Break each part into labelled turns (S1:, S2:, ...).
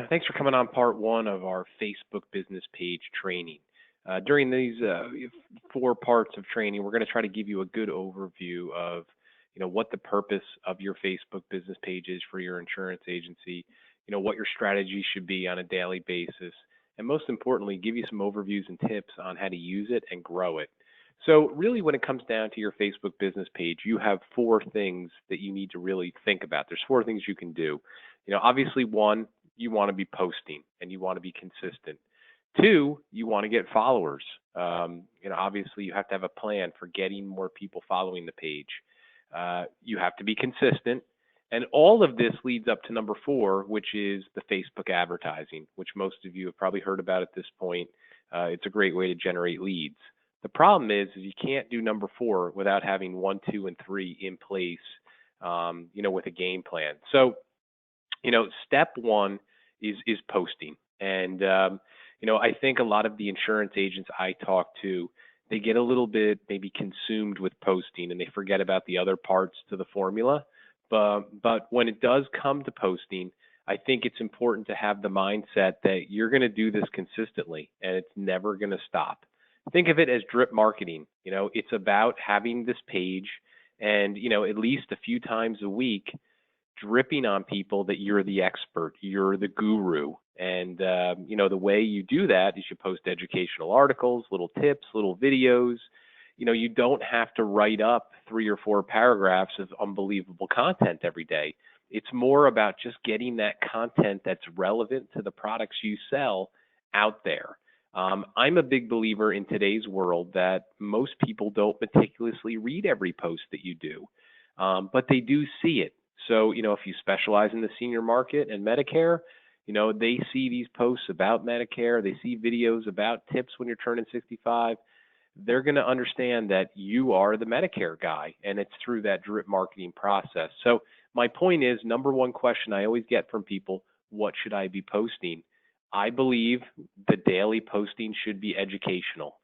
S1: Thanks for coming on part one of our Facebook business page training. During these 4 parts of training, we're going to try to give you a good overview of, what the purpose of your Facebook business page is for your insurance agency, what your strategy should be on a daily basis, and most importantly, give you some overviews and tips on how to use it and grow it. So really, when it comes down to your Facebook business page, you have 4 things that you need to really think about. There's 4 things you can do. Obviously, one, you want to be posting and you want to be consistent. 2, you want to get followers. Obviously, you have to have a plan for getting more people following the page. You have to be consistent. And all of this leads up to number 4, which is the Facebook advertising, which most of you have probably heard about at this point. It's a great way to generate leads. The problem is you can't do number 4 without having 1, 2, and 3 in place, with a game plan. So, step 1 is posting. And, I think a lot of the insurance agents I talk to, they get a little bit maybe consumed with posting and they forget about the other parts to the formula. But when it does come to posting, I think it's important to have the mindset that you're going to do this consistently and it's never going to stop. Think of it as drip marketing. It's about having this page and, at least a few times a week, dripping on people that you're the expert, you're the guru. And, the way you do that is you post educational articles, little tips, little videos. You don't have to write up 3 or 4 paragraphs of unbelievable content every day. It's more about just getting that content that's relevant to the products you sell out there. I'm a big believer in today's world that most people don't meticulously read every post that you do, but they do see it. So, if you specialize in the senior market and Medicare, they see these posts about Medicare, they see videos about tips when you're turning 65. They're going to understand that you are the Medicare guy, and it's through that drip marketing process. So my point is, number 1 question I always get from people, what should I be posting? I believe the daily posting should be educational.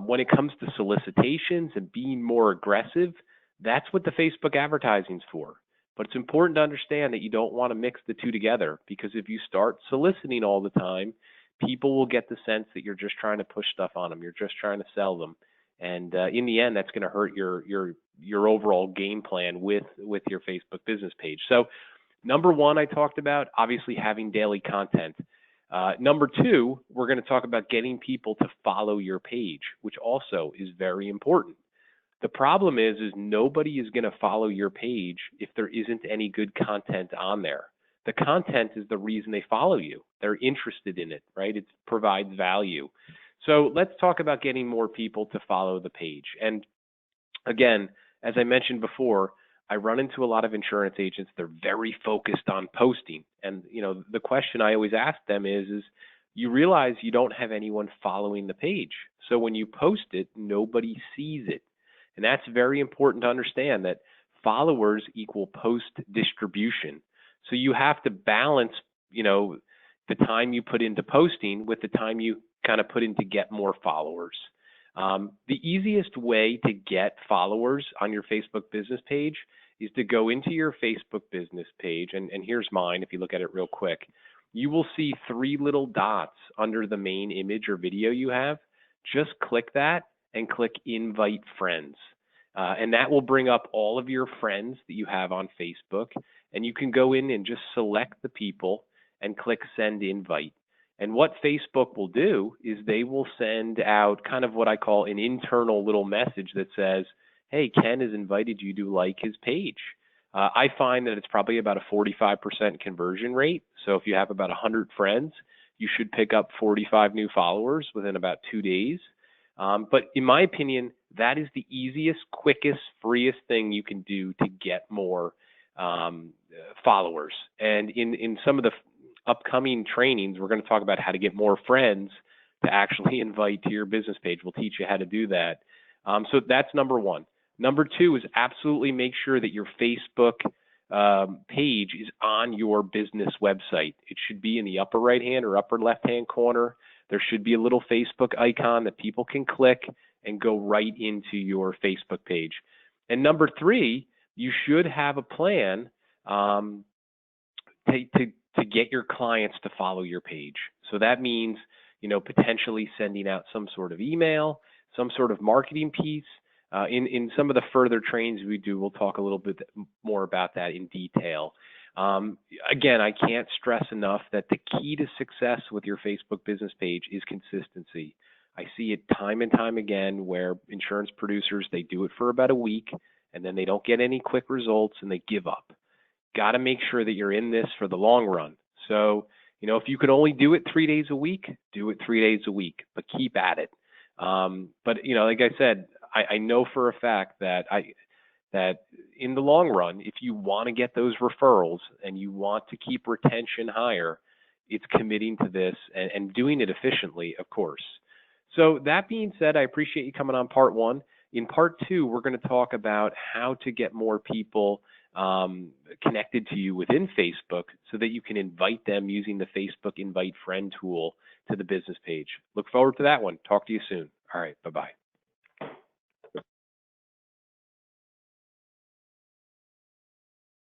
S1: When it comes to solicitations and being more aggressive, that's what the Facebook advertising is for. But it's important to understand that you don't want to mix the two together, because if you start soliciting all the time, people will get the sense that you're just trying to push stuff on them. You're just trying to sell them. And in the end, that's going to hurt your overall game plan with your Facebook business page. So number 1, I talked about, obviously having daily content. Number 2, we're going to talk about getting people to follow your page, which also is very important. The problem is nobody is going to follow your page if there isn't any good content on there. The content is the reason they follow you. They're interested in it, right? It provides value. So let's talk about getting more people to follow the page. And again, as I mentioned before, I run into a lot of insurance agents. They're very focused on posting. And, the question I always ask them is you realize you don't have anyone following the page. So when you post it, nobody sees it. And that's very important to understand, that followers equal post distribution. So you have to balance, the time you put into posting with the time you kind of put in to get more followers. The easiest way to get followers on your Facebook business page is to go into your Facebook business page. And here's mine. If you look at it real quick, you will see 3 little dots under the main image or video you have. Just click that and click invite friends. And that will bring up all of your friends that you have on Facebook. And you can go in and just select the people and click send invite. And what Facebook will do is they will send out kind of what I call an internal little message that says, hey, Ken has invited you to like his page. I find that it's probably about a 45% conversion rate. So if you have about 100 friends, you should pick up 45 new followers within about 2 days. But in my opinion, that is the easiest, quickest, freest thing you can do to get more followers. And in some of the upcoming trainings, we're going to talk about how to get more friends to actually invite to your business page. We'll teach you how to do that. So that's number 1. Number 2 is absolutely make sure that your Facebook page is on your business website. It should be in the upper right-hand or upper left-hand corner. There should be a little Facebook icon that people can click and go right into your Facebook page. And number 3, you should have a plan to to get your clients to follow your page. So that means, potentially sending out some sort of email, some sort of marketing piece. In some of the further trainings we do, we'll talk a little bit more about that in detail. Again, I can't stress enough that the key to success with your Facebook business page is consistency. I see it time and time again where insurance producers, they do it for about a week and then they don't get any quick results and they give up. Got to make sure that you're in this for the long run. So, if you can only do it 3 days a week, do it 3 days a week, but keep at it. But like I said, I know for a fact that in the long run, if you want to get those referrals and you want to keep retention higher, it's committing to this and doing it efficiently, of course. So that being said, I appreciate you coming on part 1. In part 2, we're going to talk about how to get more people connected to you within Facebook so that you can invite them using the Facebook Invite Friend tool to the business page. Look forward to that one. Talk to you soon. All right. Bye-bye.